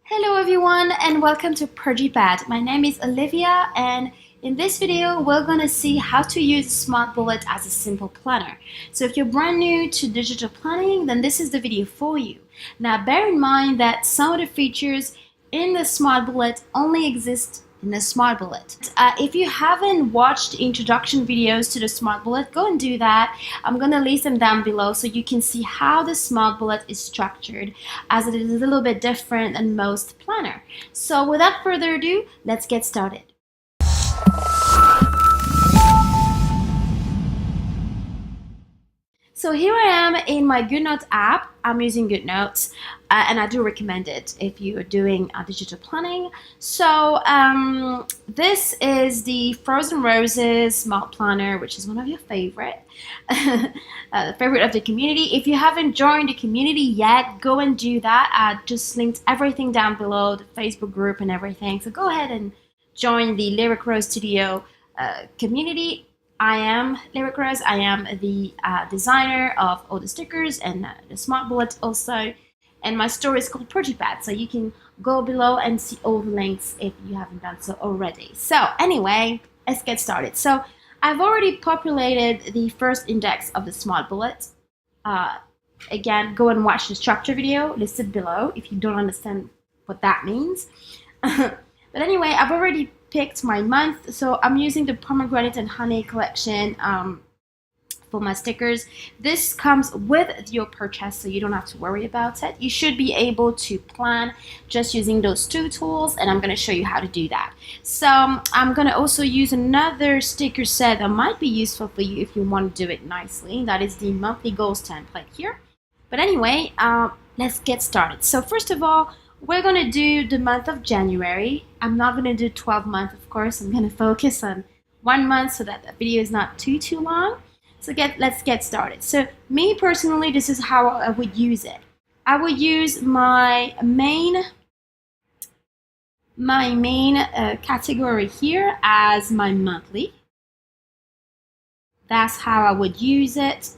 Hello everyone and welcome to Purgipad. My name is Olivia and in this video we're gonna see how to use Smart Bullet as a simple planner. So if you're brand new to digital planning, then this is the video for you. Now bear in mind that some of the features in the Smart Bullet only exist in the Smart Bullet. If you haven't watched introduction videos to the Smart Bullet, go and do that. I'm gonna list them down below so you can see how the Smart Bullet is structured, as it is a little bit different than most planner. So without further ado, let's get started. So here I am in my GoodNotes app. I'm using GoodNotes and I do recommend it if you're doing digital planning. So this is the Frozen Roses Smart Planner, which is one of your favorite, favorite of the community. If you haven't joined the community yet, go and do that. I just linked everything down below, the Facebook group and everything. So go ahead and join the Lyric Rose Studio community. I am Lyric Rose. I am the designer of all the stickers and the Smart Bullet also. And my store is called Purgipad, so you can go below and see all the links if you haven't done so already. So anyway, let's get started. So I've already populated the first index of the Smart Bullet. Again, go and watch the structure video listed below if you don't understand what that means. But anyway, I've already picked my month, so I'm using the pomegranate and honey collection for my stickers. This comes with your purchase, so you don't have to worry about it. You should be able to plan just using those two tools, and I'm going to show you how to do that. So I'm going to also use another sticker set that might be useful for you if you want to do it nicely. That is the monthly goals template here. But anyway, let's get started. So first of all, we're going to do the month of January. I'm not going to do 12 months, of course. I'm going to focus on 1 month so that the video is not too long. So let's get started. So me personally, this is how I would use it. I would use my main category here as my monthly. That's how I would use it.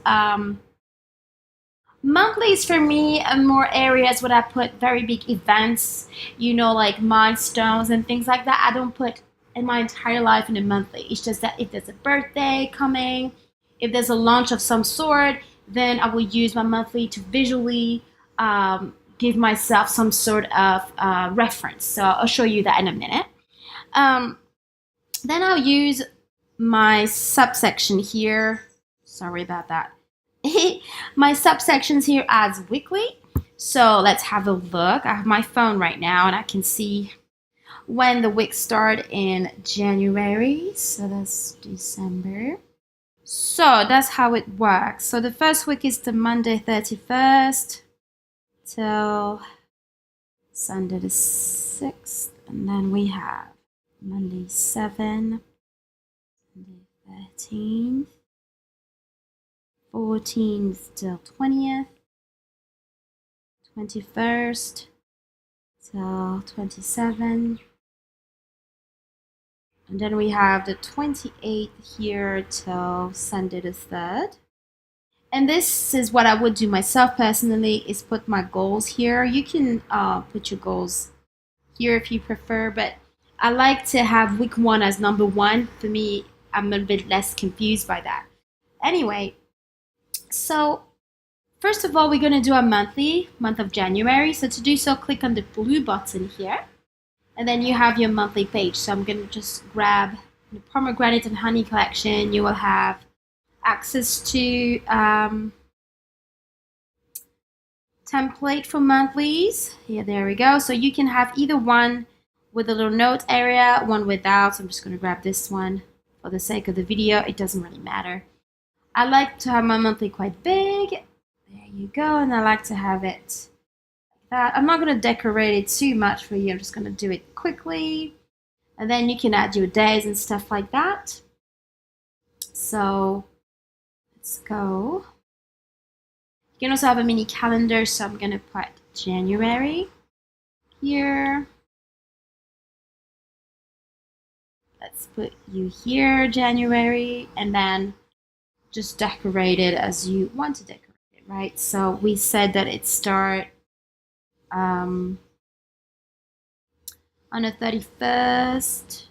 Monthlies for me are more areas where I put very big events, you know, like milestones and things like that. I don't put in my entire life in a monthly. It's just that if there's a birthday coming, if there's a launch of some sort, then I will use my monthly to visually give myself some sort of reference. So I'll show you that in a minute. Then I'll use my subsection here. Sorry about that. My subsections here as weekly. So let's have a look. I have my phone right now and I can see when the week start in January. So that's December. So that's how it works. So the first week is the Monday 31st till Sunday the 6th. And then we have Monday 7th, Sunday 13th. 14th till 20th, 21st till 27th, and then we have the 28th here till Sunday the 3rd. And this is what I would do myself personally, is put my goals here. You can put your goals here if you prefer, but I like to have week 1 as number 1. For me, I'm a bit less confused by that. Anyway, so first of all, we're going to do a month of January. So to do so, click on the blue button here. And then you have your monthly page. So I'm going to just grab the pomegranate and honey collection. You will have access to template for monthlies. Yeah, there we go. So you can have either one with a little note area, one without. So I'm just going to grab this one for the sake of the video. It doesn't really matter. I like to have my monthly quite big. There you go. And I like to have it like that. I'm not going to decorate it too much for you. I'm just going to do it quickly. And then you can add your days and stuff like that. So let's go. You can also have a mini calendar. So I'm going to put January here. Let's put you here, January. And then just decorate it as you want to decorate it, right? So we said that it start on the 31st.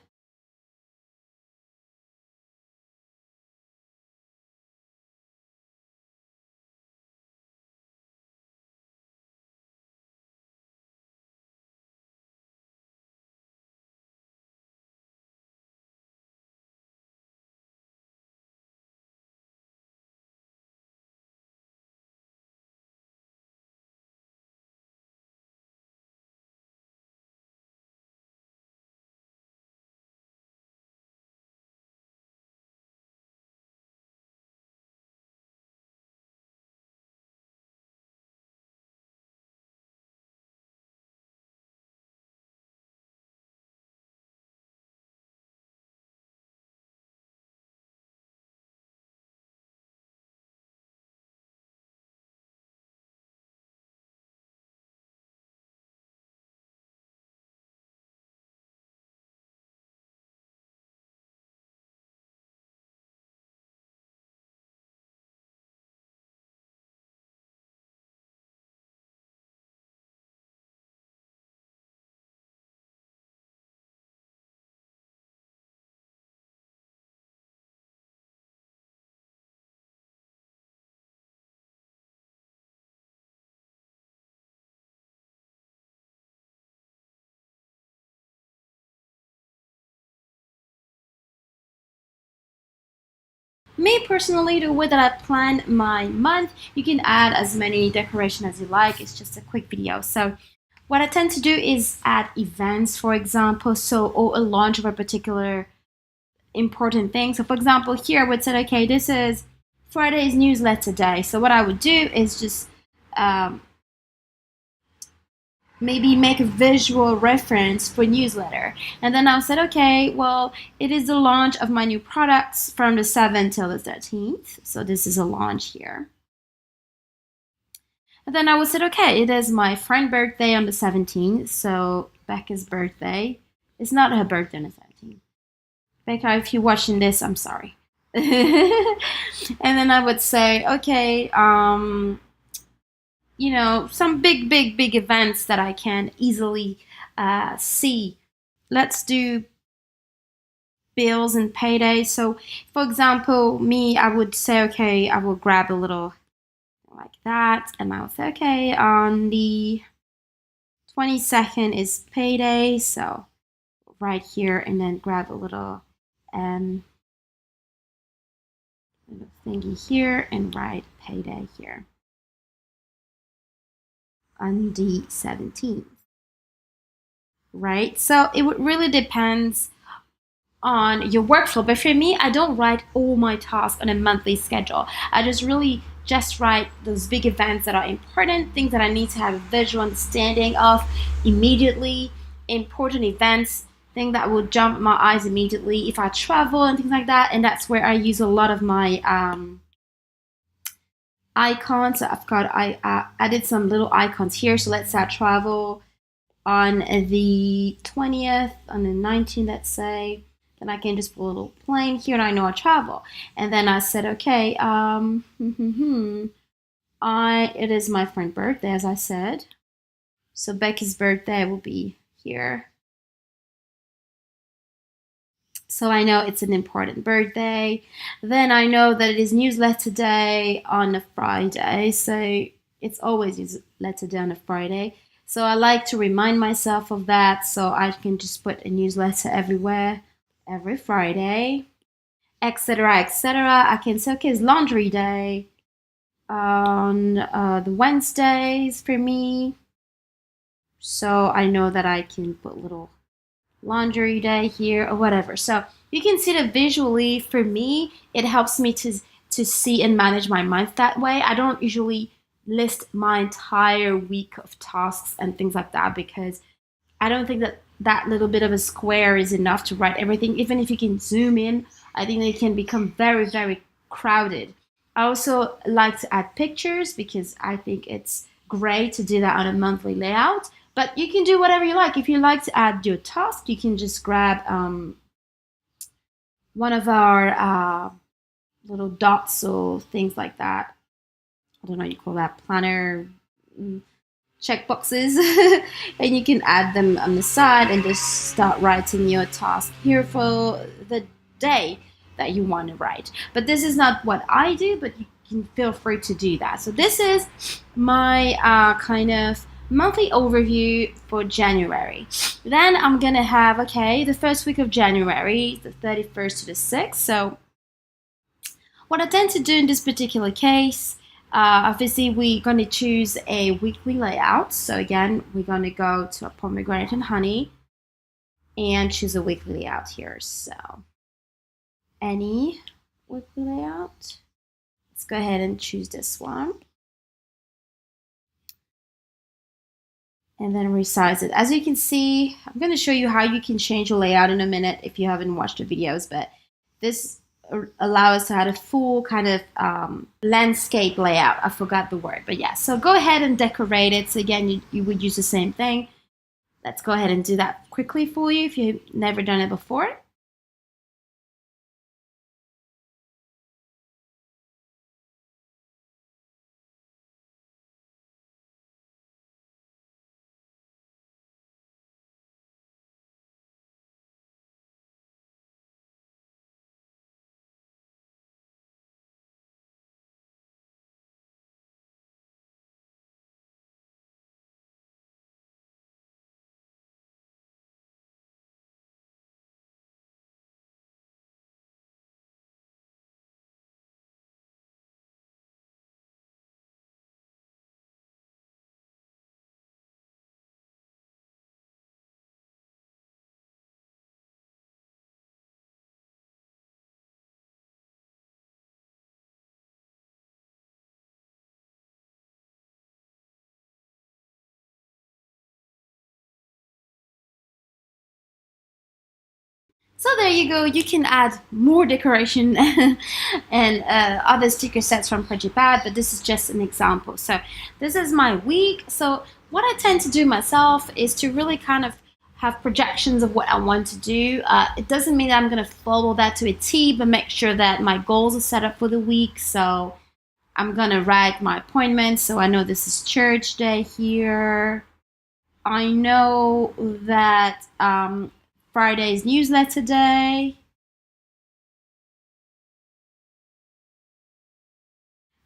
Me personally, the way that I plan my month, you can add as many decoration as you like. It's just a quick video. So what I tend to do is add events, for example, or a launch of a particular important thing. So for example, here I would say, okay, this is Friday's newsletter day. So what I would do is just um, maybe make a visual reference for newsletter. And then I said, okay, well, it is the launch of my new products from the 7th till the 13th. So this is a launch here. And then I would say, okay, it is my friend's birthday on the 17th. So Becca's birthday. It's not her birthday on the 17th. Becca, if you're watching this, I'm sorry. And then I would say, okay, some big events that I can easily see. Let's do bills and payday. So, for example, me, I would say, okay, I will grab a little like that, and I would say, okay, on the 22nd is payday, so right here, and then grab a little thingy here and write payday here on the 17th, right? So it really depends on your workflow. But for me, I don't write all my tasks on a monthly schedule. I just write those big events that are important, things that I need to have a visual understanding of immediately, important events, things that will jump my eyes immediately if I travel and things like that. And that's where I use a lot of my icons. So I added some little icons here. So let's say I travel on the 20th, on the 19th, let's say. Then I can just put a little plane here and I know I travel. And then I said, okay, it is my friend's birthday, as I said. So Becky's birthday will be here. So I know it's an important birthday. Then I know that it is newsletter day on a Friday. So it's always newsletter day on a Friday. So I like to remind myself of that so I can just put a newsletter everywhere every Friday, etc., etc. I can say, okay, it's laundry day on the Wednesdays for me. So I know that I can put little laundry day here or whatever. So you can see that visually for me, it helps me to see and manage my month that way. I don't usually list my entire week of tasks and things like that because I don't think that little bit of a square is enough to write everything. Even if you can zoom in, I think it can become very crowded. I also like to add pictures because I think it's great to do that on a monthly layout. But you can do whatever you like. If you like to add your task, you can just grab one of our little dots or things like that. I don't know what you call that, planner. check boxes and you can add them on the side and just start writing your task here for the day that you want to write. But this is not what I do, but you can feel free to do that. So this is my kind of monthly overview for January. Then I'm gonna have, okay, the first week of January, the 31st to the 6th. So what I tend to do in this particular case, obviously we're going to choose a weekly layout. So again, we're going to go to a pomegranate and honey and choose a weekly layout here. So any weekly layout. Let's go ahead and choose this one. And then resize it. As you can see, I'm going to show you how you can change your layout in a minute if you haven't watched the videos, but this allow us to have a full kind of landscape layout. I forgot the word, but yeah. So go ahead and decorate it. So again, you would use the same thing. Let's go ahead and do that quickly for you if you've never done it before. So there you go. You can add more decoration and other sticker sets from Pad, but this is just an example. So this is my week. So what I tend to do myself is to really kind of have projections of what I want to do. It doesn't mean that I'm going to follow that to a T, but make sure that my goals are set up for the week. So I'm going to write my appointments. So I know this is church day here. I know that Friday's newsletter day.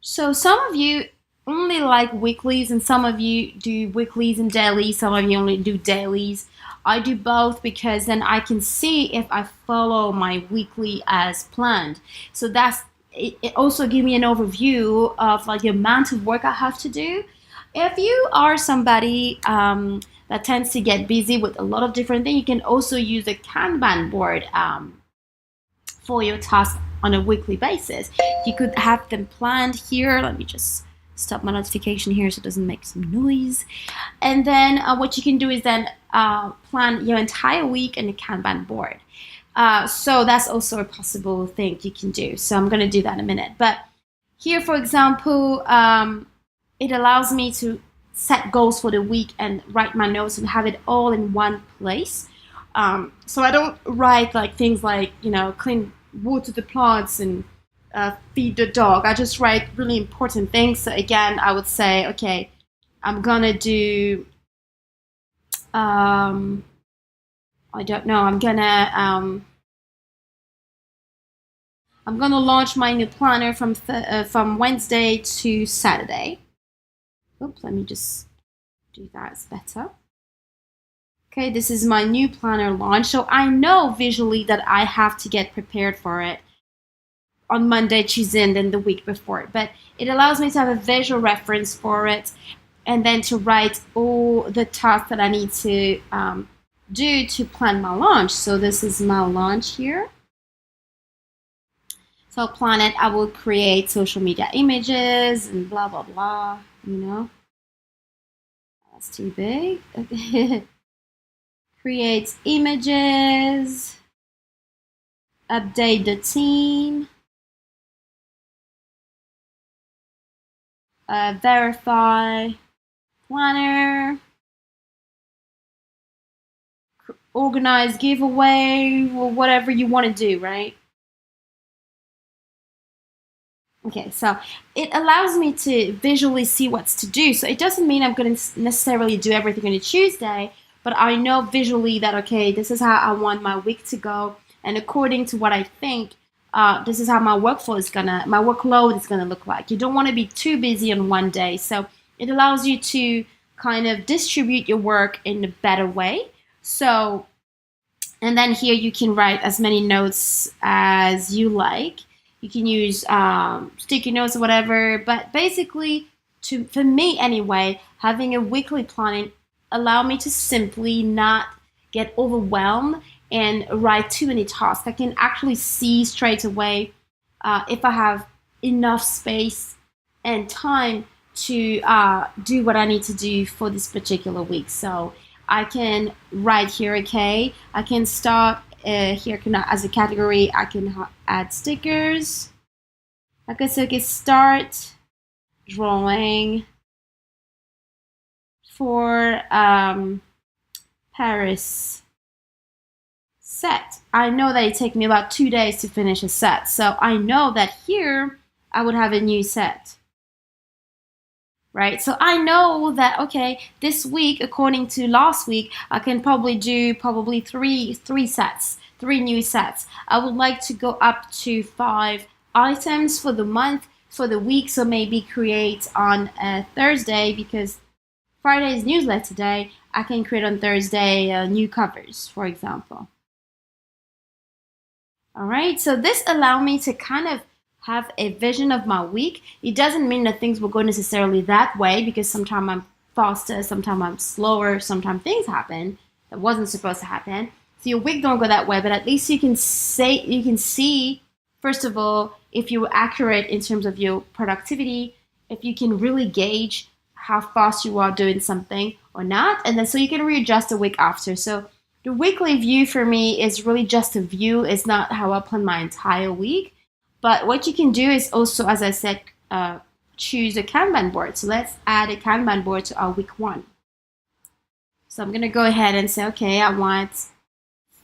So some of you only like weeklies and some of you do weeklies and dailies. Some of you only do dailies. I do both because then I can see if I follow my weekly as planned. So that's it also gives me an overview of like the amount of work I have to do. If you are somebody that tends to get busy with a lot of different things, you can also use a Kanban board for your task on a weekly basis. You could have them planned here. Let me just stop my notification here so it doesn't make some noise. And then what you can do is then plan your entire week in a Kanban board. So that's also a possible thing you can do. So I'm going to do that in a minute. But here, for example, it allows me to set goals for the week and write my notes and have it all in one place. So I don't write like things like, clean water the plants and feed the dog. I just write really important things. So again, I would say, okay, I'm gonna do, I don't know, I'm gonna launch my new planner from Wednesday to Saturday. Oops, let me just do that. It's better. Okay, this is my new planner launch. So I know visually that I have to get prepared for it on Monday, Tuesday, and then the week before. But it allows me to have a visual reference for it and then to write all the tasks that I need to do to plan my launch. So this is my launch here. So I'll plan it. I will create social media images and blah, blah, blah, That's too big. Okay. Create images, update the team, verify planner, organize giveaway, or whatever you want to do, right? Okay, so it allows me to visually see what's to do. So it doesn't mean I'm going to necessarily do everything on a Tuesday, but I know visually that, okay, this is how I want my week to go. And according to what I think, this is how my workload is gonna look like. You don't want to be too busy on one day. So it allows you to kind of distribute your work in a better way. So, and then here you can write as many notes as you like. You can use sticky notes or whatever, but basically, for me anyway, having a weekly planning allow me to simply not get overwhelmed and write too many tasks. I can actually see straight away if I have enough space and time to do what I need to do for this particular week. So I can write here, okay, I can start here as a category, I can add stickers. Okay, so I can start drawing for Paris set. I know that it takes me about 2 days to finish a set. So I know that here I would have a new set. Right? So I know that, okay, this week, according to last week, I can probably do three sets, three new sets. I would like to go up to 5 items for the month, for the week. So maybe create on a Thursday, because Friday is newsletter day. I can create on Thursday new covers, for example. All right, so this allowed me to kind of have a vision of my week. It doesn't mean that things will go necessarily that way, because sometimes I'm faster, sometimes I'm slower, sometimes things happen that wasn't supposed to happen. So your week don't go that way, but at least you can see, first of all, if you were accurate in terms of your productivity, if you can really gauge how fast you are doing something or not, and then so you can readjust the week after. So the weekly view for me is really just a view. It's not how I plan my entire week. But what you can do is also, as I said, choose a Kanban board. So let's add a Kanban board to our week 1. So I'm going to go ahead and say, okay, I want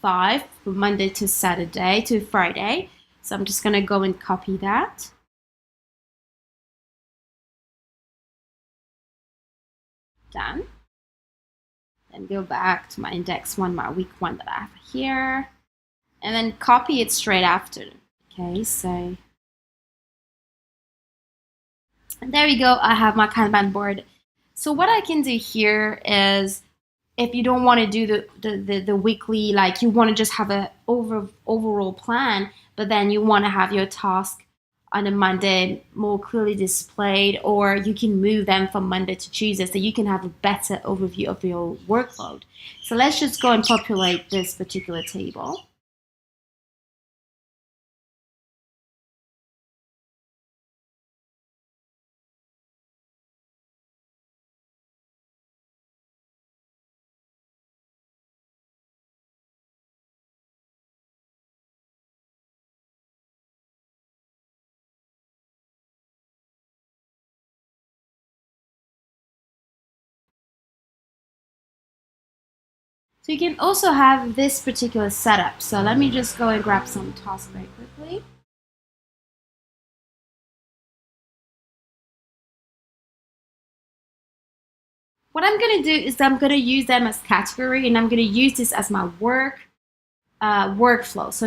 5 from Monday to Saturday to Friday. So I'm just going to go and copy that. Done. Then go back to my index 1, my week 1 that I have here, and then copy it straight after. Okay, so and there we go. I have my Kanban board. So what I can do here is, if you don't want to do the weekly, like you want to just have a overall plan, but then you want to have your task on a Monday more clearly displayed, or you can move them from Monday to Tuesday so you can have a better overview of your workload. So let's just go and populate this particular table. So you can also have this particular setup. So let me just go and grab some tasks very quickly. What I'm going to do is I'm going to use them as category, and I'm going to use this as my workflow. So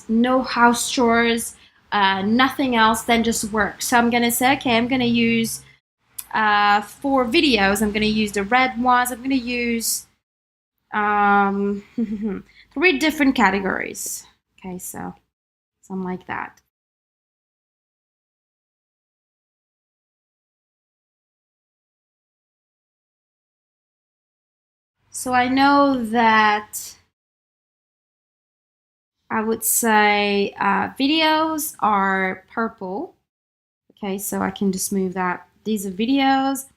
no house chores, nothing else than just work. So I'm going to say, okay, I'm going to use for videos, I'm going to use the red ones. I'm going to use 3 different categories. Okay, so something like that. So I know that I would say videos are purple. Okay, so I can just move that. These are videos.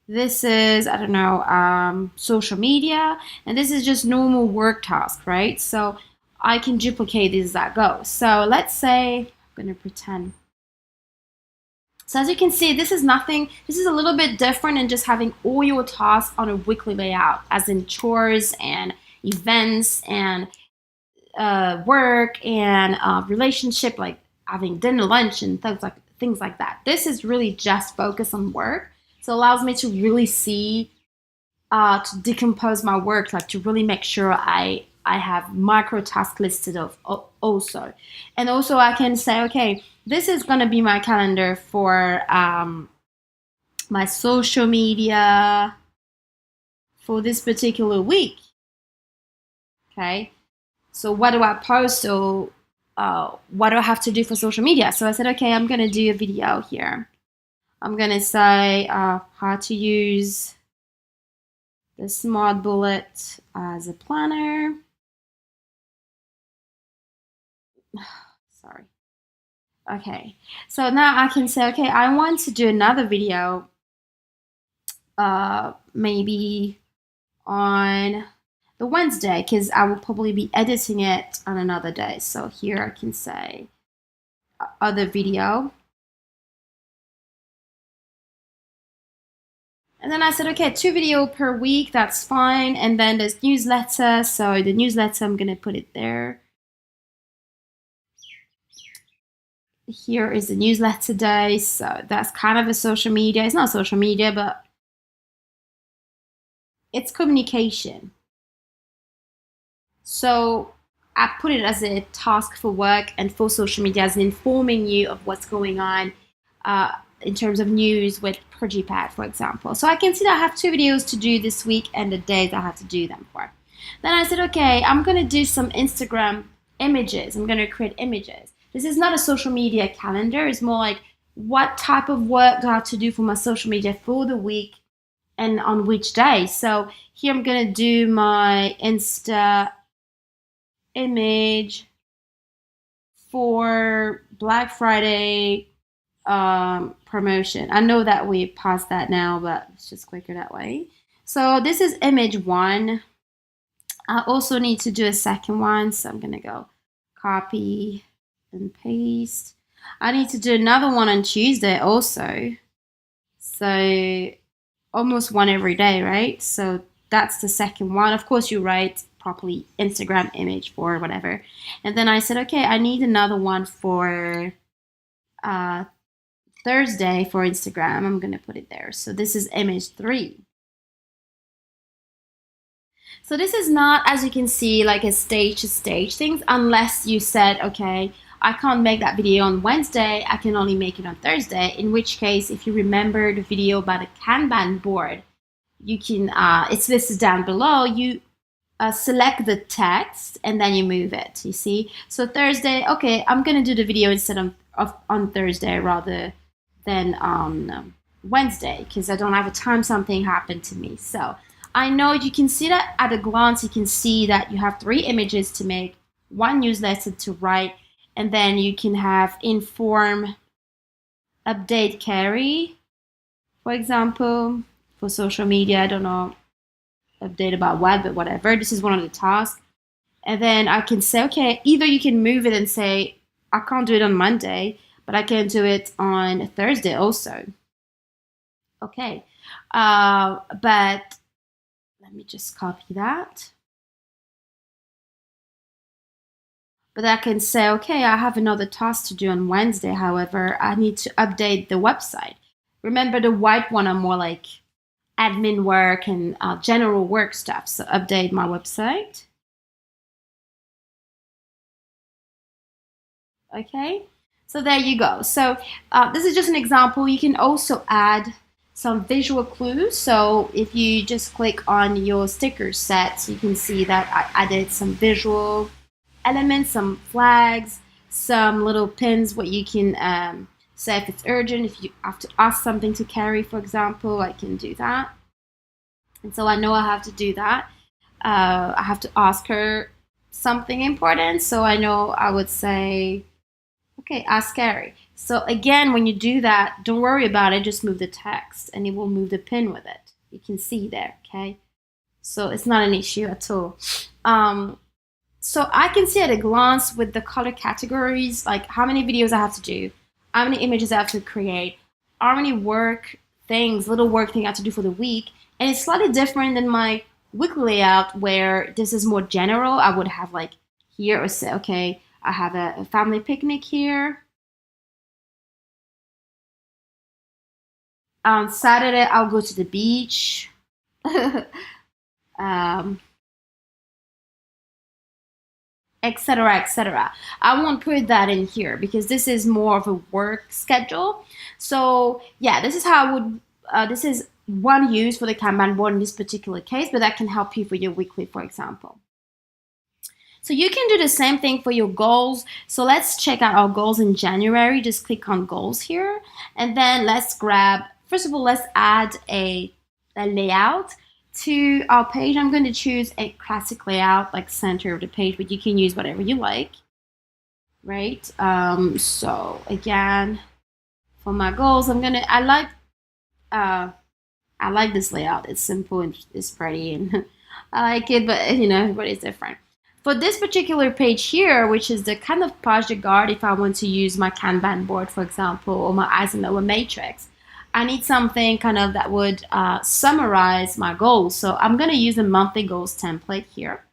This is, I don't know, social media. And this is just normal work task, right? So I can duplicate these as I go. So let's say, I'm going to pretend. So as you can see, this is a little bit different than just having all your tasks on a weekly layout, as in chores and events and work and relationship, like having dinner, lunch, and things like that. This is really just focused on work. So it allows me to really see, to decompose my work, like to really make sure I have micro tasks listed of also. And also I can say, okay, this is going to be my calendar for my social media for this particular week. Okay. So what do I post, or what do I have to do for social media? So I said, okay, I'm going to do a video here. I'm going to say how to use the Smart Bullet as a planner. Sorry. Okay, so now I can say, okay, I want to do another video, maybe on the Wednesday, because I will probably be editing it on another day. So here I can say other video. And then I said, okay, 2 videos per week, that's fine. And then there's newsletter. So the newsletter, I'm going to put it there. Here is the newsletter day. So that's kind of a social media. It's not social media, but it's communication. So I put it as a task for work and for social media, as in informing you of what's going on in terms of news with Progipad, for example. So I can see that I have 2 videos to do this week and the days I have to do them for. Then I said, okay, I'm going to do some Instagram images. I'm going to create images. This is not a social media calendar. It's more like, what type of work do I have to do for my social media for the week and on which day? So here I'm going to do my Insta image for Black Friday promotion. I know that we passed that now, but it's just quicker that way. So this is image 1. I also need to do a second one, so I'm gonna go copy and paste. I need to do another one on Tuesday also, so almost one every day, right? So that's the second one. Of course, you write properly Instagram image for whatever. And then I said, okay, I need another one for Thursday for Instagram. I'm going to put it there. So this is image 3. So this is not, as you can see, like a stage to stage things, unless you said, okay, I can't make that video on Wednesday, I can only make it on Thursday, in which case, if you remember the video about a Kanban board, you can, it's listed down below, you select the text and then you move it, you see? So Thursday, okay, I'm gonna do the video instead of on Thursday rather than on Wednesday, because I don't have a time something happened to me. So I know you can see that at a glance, you can see that you have 3 images to make, 1 newsletter to write, and then you can have inform, update, carry, for example, for social media. I don't know, update about what, but whatever. This is one of the tasks. And then I can say, okay, either you can move it and say, I can't do it on Monday, but I can do it on Thursday also. Okay, but let me just copy that. But I can say, okay, I have another task to do on Wednesday. However, I need to update the website. Remember, the white one are more like admin work and general work stuff. So update my website. Okay, so there you go. So this is just an example. You can also add some visual clues. So if you just click on your sticker set, you can see that I added some visual elements, some flags, some little pins, what you can say if it's urgent, if you have to ask something to carry, for example, I can do that. And so I know I have to do that. I have to ask her something important, so I know I would say, okay, ask Carrie. So again, when you do that, don't worry about it, just move the text and it will move the pin with it. You can see there, okay? So it's not an issue at all. So I can see at a glance with the color categories, like how many videos I have to do, how many images I have to create, how many work things, little work thing I have to do for the week. And it's slightly different than my weekly layout where this is more general. I would have like here or say, okay, I have a family picnic here. On Saturday, I'll go to the beach. um, Etc., etc. I won't put that in here because this is more of a work schedule. So yeah, this is how I would. This is one use for the Kanban board in this particular case, but that can help you for your weekly, for example. So you can do the same thing for your goals. So let's check out our goals in January. Just click on goals here, and then let's grab. First of all, let's add a layout to our page. I'm going to choose a classic layout, like center of the page, but you can use whatever you like, right? So again, for my goals, I like this layout. It's simple and it's pretty, and I like it, but you know, everybody's different. For this particular page here, which is the kind of page de garde, if I want to use my Kanban board, for example, or my Eisenhower matrix, I need something kind of that would summarize my goals. So I'm going to use a monthly goals template here.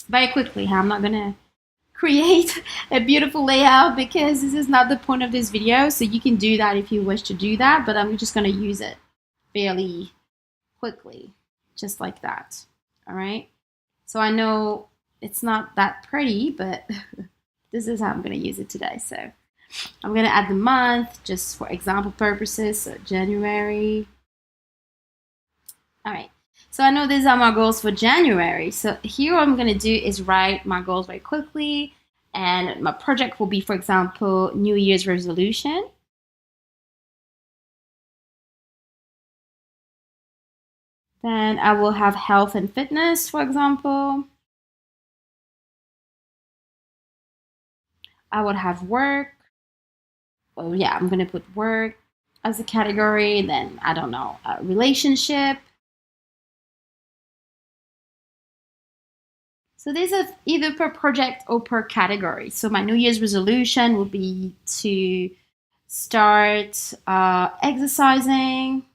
Very quickly, I'm not going to create a beautiful layout because this is not the point of this video. So you can do that if you wish to do that, but I'm just going to use it fairly quickly, just like that. All right. So I know it's not that pretty, but this is how I'm going to use it today. So I'm going to add the month just for example purposes. So January. All right. So I know these are my goals for January. So here what I'm going to do is write my goals very quickly. And my project will be, for example, New Year's resolution. Then I will have health and fitness, for example. I would have work. Oh yeah, I'm gonna put work as a category. Then I don't know, relationship. So these are either per project or per category. So my New Year's resolution will be to start exercising.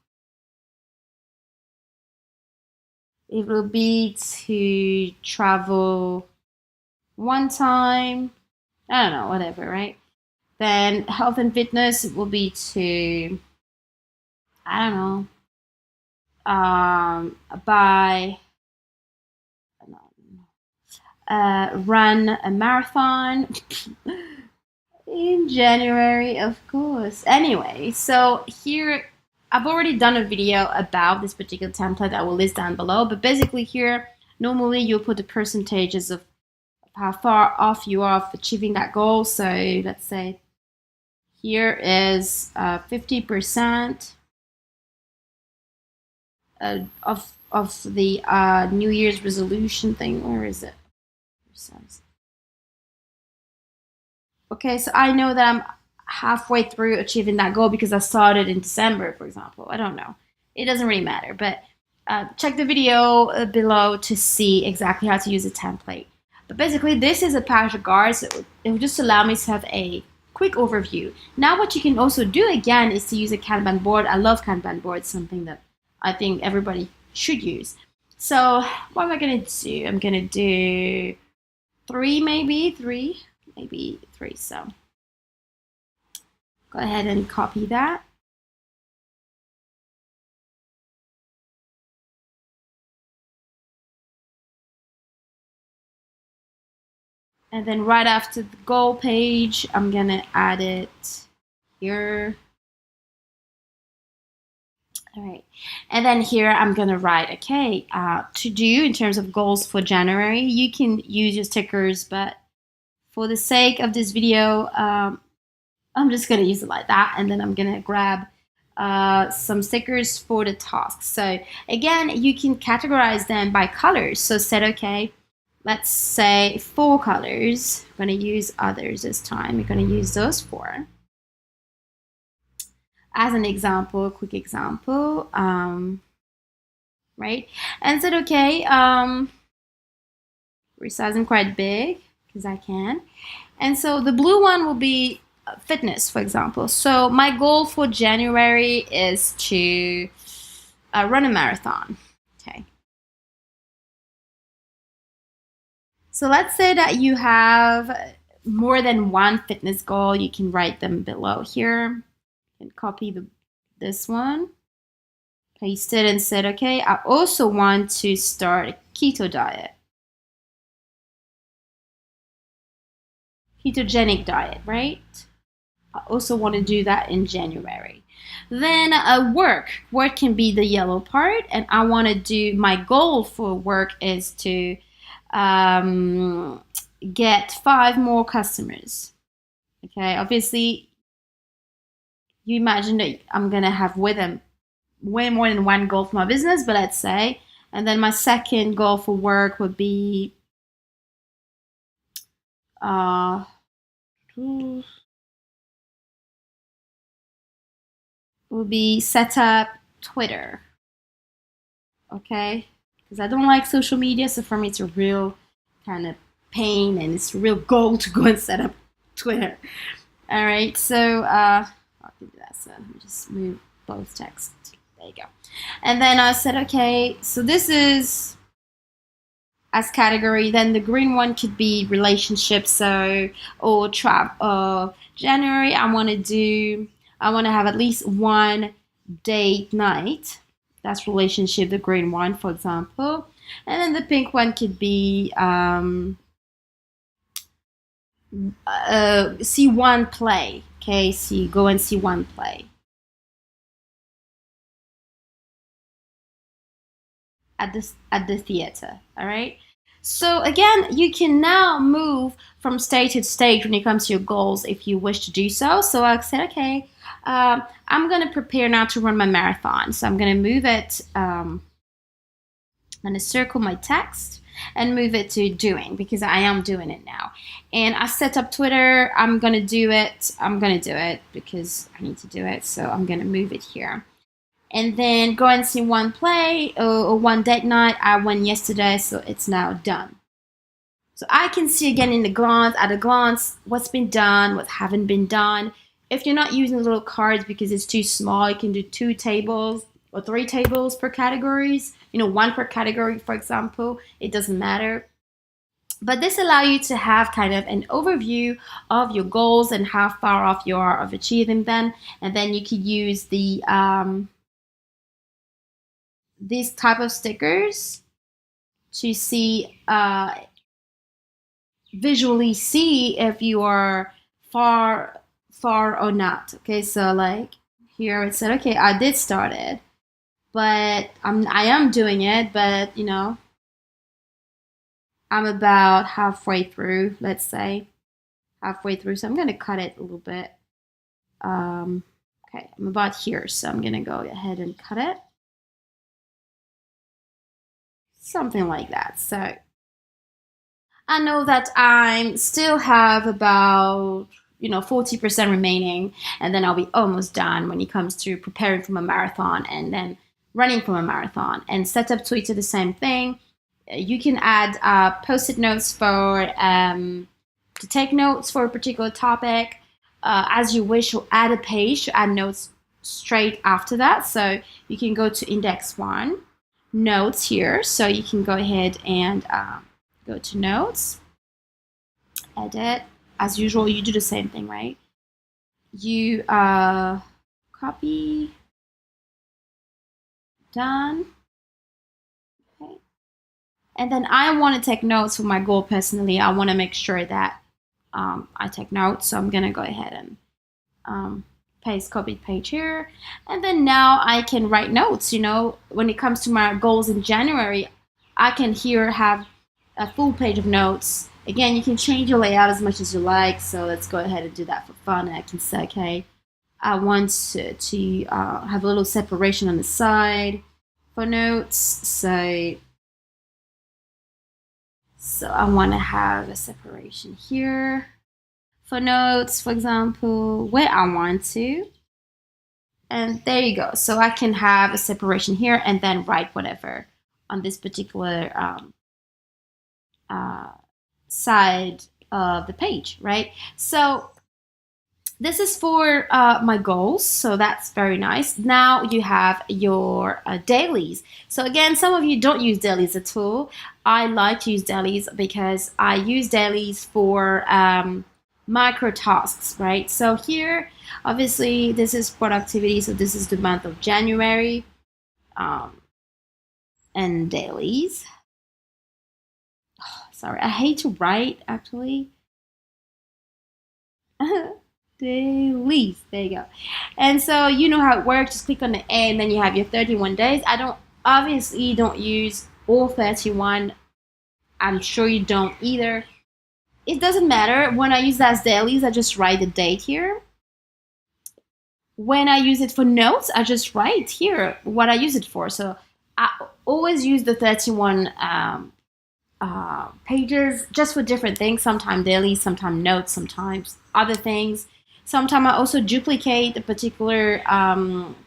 It will be to travel one time. I don't know, whatever, right? Then health and fitness will be to, I don't know, buy, run a marathon in January, of course. Anyway, so here I've already done a video about this particular template I will list down below, but basically here, normally you'll put the percentages of how far off you are of achieving that goal. So let's say here is 50% of the New Year's resolution thing. Where is it? Okay, so I know that I'm halfway through achieving that goal because I started in December, for example. I don't know. It doesn't really matter, but check the video below to see exactly how to use a template. But basically, this is a page de garde, so it will just allow me to have a quick overview. Now, what you can also do again is to use a Kanban board. I love Kanban boards, something that I think everybody should use. So what am I going to do? I'm going to do maybe three. So go ahead and copy that. And then right after the goal page, I'm going to add it here. All right. And then here I'm going to write, okay, to do in terms of goals for January. You can use your stickers, but for the sake of this video, I'm just going to use it like that. And then I'm going to grab some stickers for the tasks. So again, you can categorize them by colors. So set, okay, let's say 4 colors. I'm going to use others this time. We're going to use those 4. As an example, a quick example, right? And said, okay, resize them quite big because I can. And so the blue one will be fitness, for example. So my goal for January is to run a marathon. Okay. So let's say that you have more than one fitness goal. You can write them below here. And copy this one. pasted and said, okay, I also want to start a keto diet, ketogenic diet, right? I also want to do that in January. Then work can be the yellow part, and I want to do, my goal for work is to um, get 5 more customers. Okay, obviously you imagine that I'm gonna have with them way more than one goal for my business, but let's say, and then my second goal for work would be uh would be set up Twitter. Okay, because I don't like social media, so for me it's a real kind of pain, and it's a real goal to go and set up Twitter. All right, so I can do that. So let me just move both text. There you go. And then I said, okay, so this is as category. Then the green one could be relationships. So or trap. January, I want to have at least one date night. That's relationship. The green one, for example. And then the pink one could be see one play. Okay, go and see one play at the theater. All right. So again, you can now move from stage to stage when it comes to your goals if you wish to do so. So I said, okay, I'm gonna prepare now to run my marathon. So I'm gonna move it. I'm gonna circle my text and move it to doing, because I am doing it now. And I set up Twitter. I'm gonna do it. I'm gonna do it because I need to do it. So I'm gonna move it here. And then go and see one play or one date night. I went yesterday, so it's now done. So I can see again at a glance, what's been done, what haven't been done. If you're not using little cards because it's too small, you can do 2 tables or 3 tables per categories. 1 per category, for example. It doesn't matter. But this allows you to have kind of an overview of your goals and how far off you are of achieving them. And then you could use these type of stickers to see visually see if you are far or not. Okay, so like here it said, okay, I did start it, but I am doing it, but I'm about halfway through, let's say halfway through. So I'm gonna cut it a little bit. Okay, I'm about here, so I'm gonna go ahead and cut it. Something like that. So I know that I still have about 40% remaining, and then I'll be almost done when it comes to preparing for my marathon and then running for my marathon. And setup Twitter, the same thing. You can add post-it notes to take notes for a particular topic as you wish, or add a page to add notes straight after that. So you can go to index 1, notes here. So you can go ahead and go to notes, edit. As usual, you do the same thing, right? You copy, done. Okay. And then I want to take notes for my goal personally. I want to make sure that I take notes. So I'm going to go ahead and paste, copy, page here. And then now I can write notes. When it comes to my goals in January, I can here have a full page of notes. Again, you can change your layout as much as you like. So let's go ahead and do that for fun. And I can say, okay, I want to have a little separation on the side for notes. So I want to have a separation here for notes, for example, where I want to. And there you go. So I can have a separation here and then write whatever on this particular side of the page, right? So this is for my goals, so that's very nice. Now you have your dailies. So again, some of you don't use dailies at all. I like to use dailies because I use dailies for micro tasks, right? So here, obviously, this is productivity. So this is the month of January. um, and dailies. Sorry, I hate to write actually. Dailies. There you go. And so you know how it works. Just click on the A, and then you have your 31 days. I don't obviously don't use all 31. I'm sure you don't either. It doesn't matter. When I use that as dailies, I just write the date here. When I use it for notes, I just write here what I use it for. So I always use the 31 pages just for different things. Sometimes daily, sometimes notes, sometimes other things. Sometimes I also duplicate a particular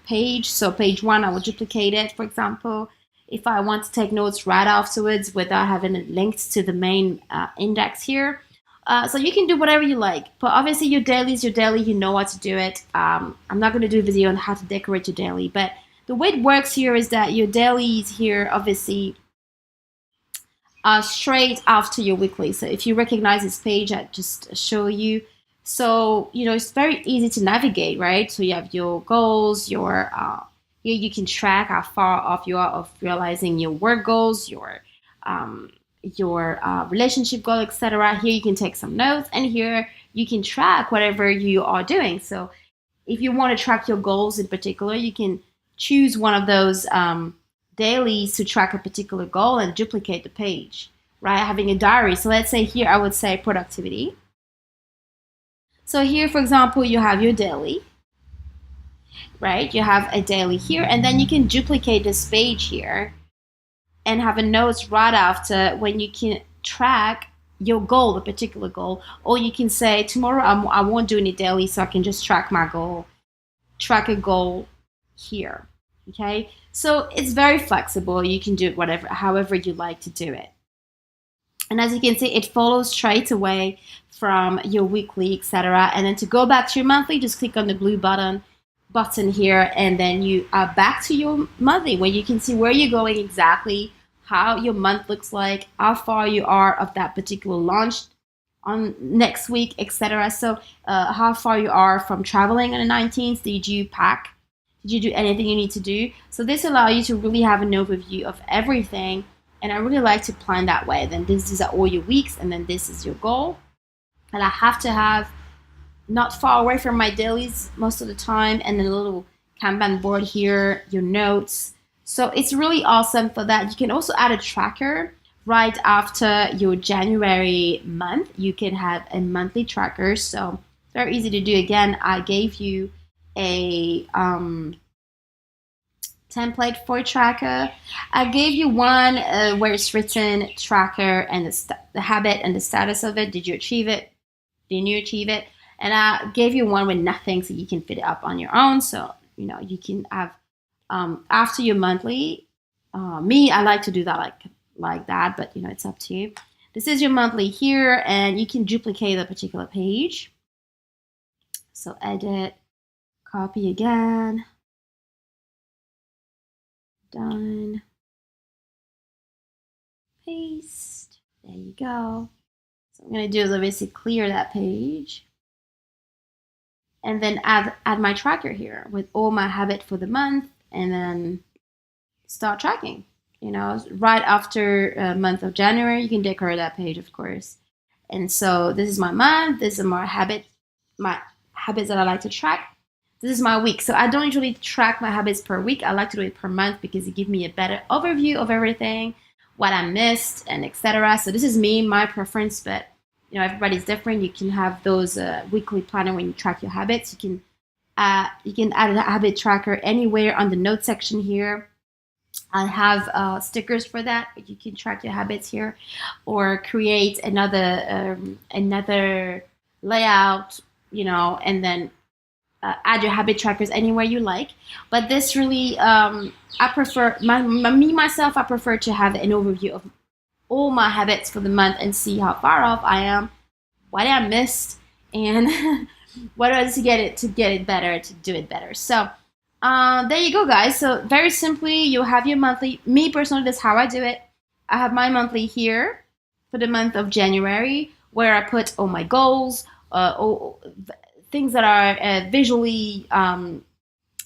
page. So page 1, I will duplicate it, for example, if I want to take notes right afterwards without having it linked to the main index here. So you can do whatever you like, but obviously your daily is your daily. You know how to do it. I'm not going to do a video on how to decorate your daily, but the way it works here is that your dailies here obviously are straight after your weekly. So if you recognize this page, I just show you. So it's very easy to navigate, right? So you have your goals, your here you can track how far off you are of realizing your work goals, your relationship goal, etc. Here you can take some notes, and here you can track whatever you are doing. So if you want to track your goals in particular, you can choose one of those dailies to track a particular goal and duplicate the page, right? Having a diary. So let's say here I would say productivity. So here, for example, you have your daily, right? You have a daily here, and then you can duplicate this page here and have a notes right after when you can track your goal, a particular goal. Or you can say, tomorrow I won't do any daily, so I can just track my goal, track a goal here, okay? So it's very flexible. You can do it however you like to do it. And as you can see, it follows straight away from your weekly, etc. And then to go back to your monthly, just click on the blue button here, and then you are back to your monthly, where you can see where you're going exactly, how your month looks like, how far you are of that particular launch on next week, etc. So how far you are from traveling on the 19th. Did you pack? Did you do anything you need to do? So this allows you to really have an overview of everything. And I really like to plan that way. Then these are all your weeks, and then this is your goal. And I have to have not far away from my dailies most of the time, and then a little Kanban board here, your notes. So it's really awesome for that. You can also add a tracker right after your January month. You can have a monthly tracker. So very easy to do. Again, I gave you a template for tracker. I gave you one where it's written tracker and the habit and the status of it. Did you achieve it? Didn't you achieve it? And I gave you one with nothing, so you can fit it up on your own. So you can have after your monthly. Me, I like to do that like that, but it's up to you. This is your monthly here, and you can duplicate a particular page. So edit, copy again. Done. Paste. There you go. So what I'm going to do is obviously clear that page. And then add my tracker here with all my habit for the month, and then start tracking. Right after month of January, you can decorate that page, of course. And so this is my month. This is my habits that I like to track. This is my week. So I don't usually track my habits per week. I like to do it per month because it gives me a better overview of everything, what I missed, and etc. So this is my preference, but everybody's different. You can have those weekly planner when you track your habits. You can add a habit tracker anywhere on the notes section here. I have stickers for that. You can track your habits here, or create another layout, and then add your habit trackers anywhere you like. But this really, I prefer, myself, I prefer to have an overview of all my habits for the month and see how far off I am, what I missed, and what else to get it better, to do it better. So there you go, guys. So very simply, you have your monthly. Me personally, that's how I do it. I have my monthly here for the month of January, where I put all my goals, things that are visually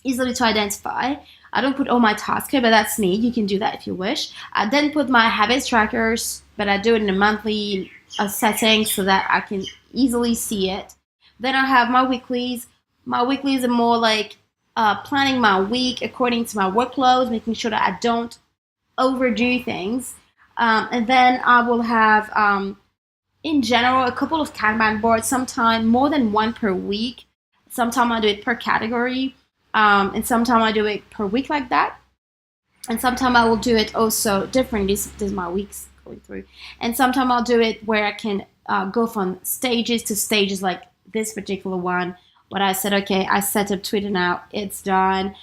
easily to identify. I don't put all my tasks here, but that's me. You can do that if you wish. I then put my habits trackers, but I do it in a monthly setting so that I can easily see it. Then I have my weeklies. My weeklies are more like planning my week according to my workloads, making sure that I don't overdo things. And then I will have, in general, a couple of Kanban boards, sometimes more than one per week. Sometimes I do it per category, and sometimes I do it per week like that. And sometimes I will do it also different. This is my weeks going through. And sometimes I'll do it where I can go from stages to stages, like this particular one. But I said, okay, I set up Twitter now. It's done.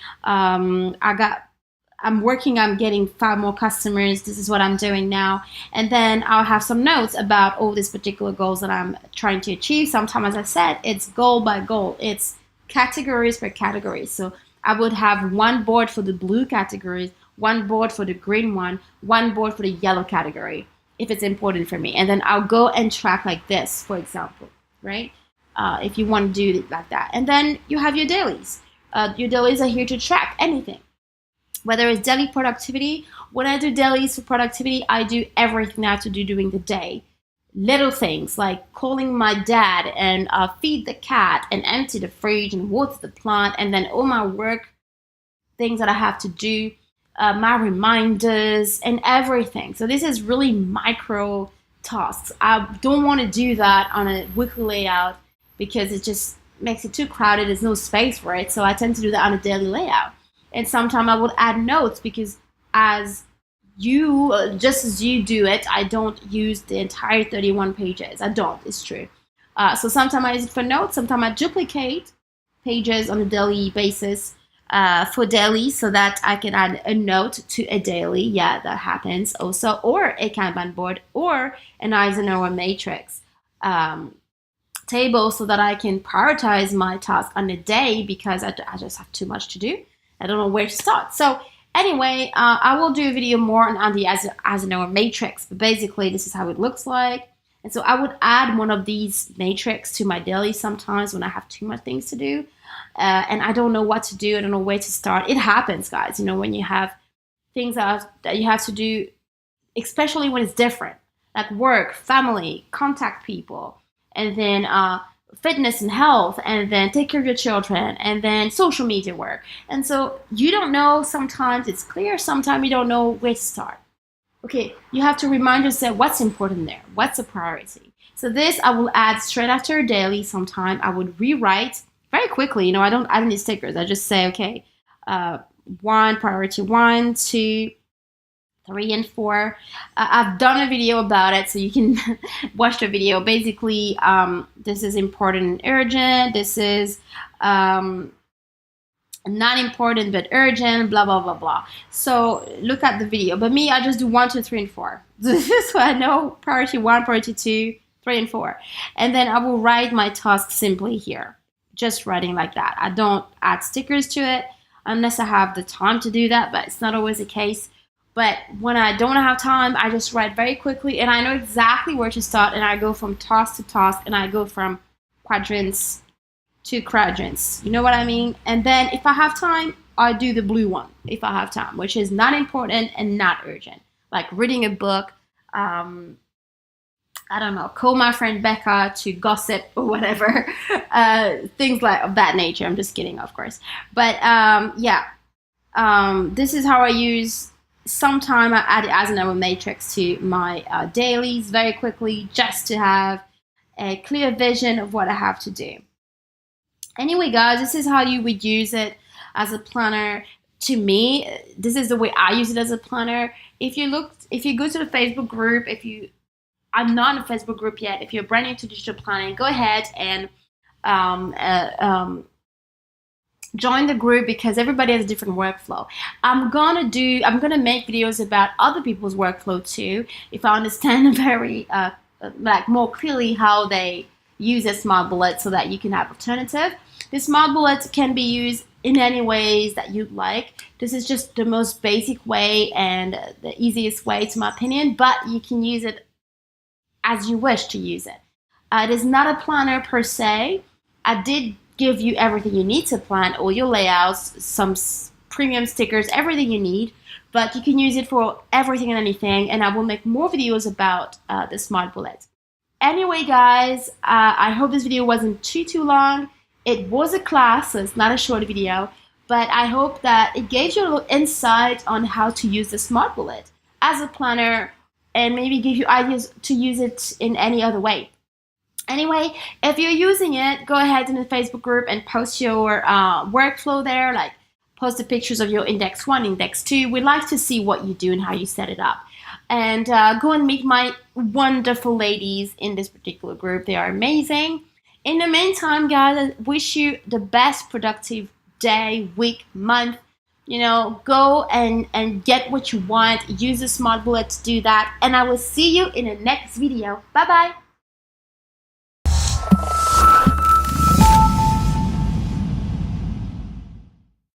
I'm working on getting 5 more customers. This is what I'm doing now. And then I'll have some notes about all these particular goals that I'm trying to achieve. Sometimes, as I said, it's goal by goal. It's categories per category. So I would have one board for the blue categories, one board for the green one board for the yellow category, if it's important for me. And then I'll go and track like this, for example, right? If you want to do it like that. And then you have your dailies. Your dailies are here to track anything. Whether it's daily productivity, when I do dailies for productivity, I do everything I have to do during the day. Little things like calling my dad and feed the cat and empty the fridge and water the plant, and then all my work things that I have to do, my reminders and everything. So this is really micro tasks. I don't want to do that on a weekly layout because it just makes it too crowded. There's no space for it. So I tend to do that on a daily layout. And sometimes I would add notes because just as you do it, I don't use the entire 31 pages. I don't, it's true. So sometimes I use it for notes. Sometimes I duplicate pages on a daily basis for daily so that I can add a note to a daily. Yeah, that happens also. Or a Kanban board or an Eisenhower matrix table so that I can prioritize my task on a day because I just have too much to do. I don't know where to start. So anyway, I will do a video more on the Eisenhower matrix, but basically this is how it looks like. And so I would add one of these matrix to my daily sometimes when I have too much things to do. And I don't know what to do. I don't know where to start. It happens, guys, when you have things that you have to do, especially when it's different, like work, family, contact people, and then fitness and health, and then take care of your children, and then social media work. And so you don't know, sometimes it's clear, sometimes you don't know where to start. Okay, you have to remind yourself what's important there, what's a priority. So this I will add straight after a daily sometime. I would rewrite very quickly. I don't add any stickers. I just say, okay, priority 1, 2, 3, and 4. I've done a video about it, so you can watch the video. Basically, this is important and urgent. This is not important but urgent, blah, blah, blah, blah. So look at the video. But me, I just do 1, 2, 3, and 4. So I know priority 1, priority 2, 3, and 4. And then I will write my task simply here. Just writing like that. I don't add stickers to it unless I have the time to do that, but it's not always the case. But when I don't have time, I just write very quickly and I know exactly where to start, and I go from task to task and I go from quadrants to quadrants. You know what I mean? And then if I have time, I do the blue one if I have time, which is not important and not urgent. Like reading a book, I don't know, call my friend Becca to gossip or whatever. Things like of that nature. I'm just kidding, of course. But this is how I use. Sometime I add it as another matrix to my dailies very quickly, just to have a clear vision of what I have to do. Anyway, guys, this is how you would use it as a planner. To me, this is the way I use it as a planner. If you go to the Facebook group, I'm not in a Facebook group yet. If you're brand new to digital planning, go ahead and join the group because everybody has a different workflow. I'm gonna make videos about other people's workflow too, if I understand very more clearly how they use a smart bullet so that you can have alternative. The smart bullet can be used in any ways that you'd like. This is just the most basic way and the easiest way, to my opinion, but you can use it as you wish to use it. It is not a planner per se. I did give you everything you need to plan, all your layouts, some premium stickers, everything you need. But you can use it for everything and anything, and I will make more videos about the Smart Bullet. Anyway, guys, I hope this video wasn't too long. It was a class, so it's not a short video, but I hope that it gave you a little insight on how to use the Smart Bullet as a planner and maybe give you ideas to use it in any other way. Anyway, if you're using it, go ahead in the Facebook group and post your workflow there, like post the pictures of your index 1, index 2. We'd like to see what you do and how you set it up. And go and meet my wonderful ladies in this particular group. They are amazing. In the meantime, guys, I wish you the best productive day, week, month. You know, go and get what you want. Use the Smart Bullet to do that. And I will see you in the next video. Bye-bye.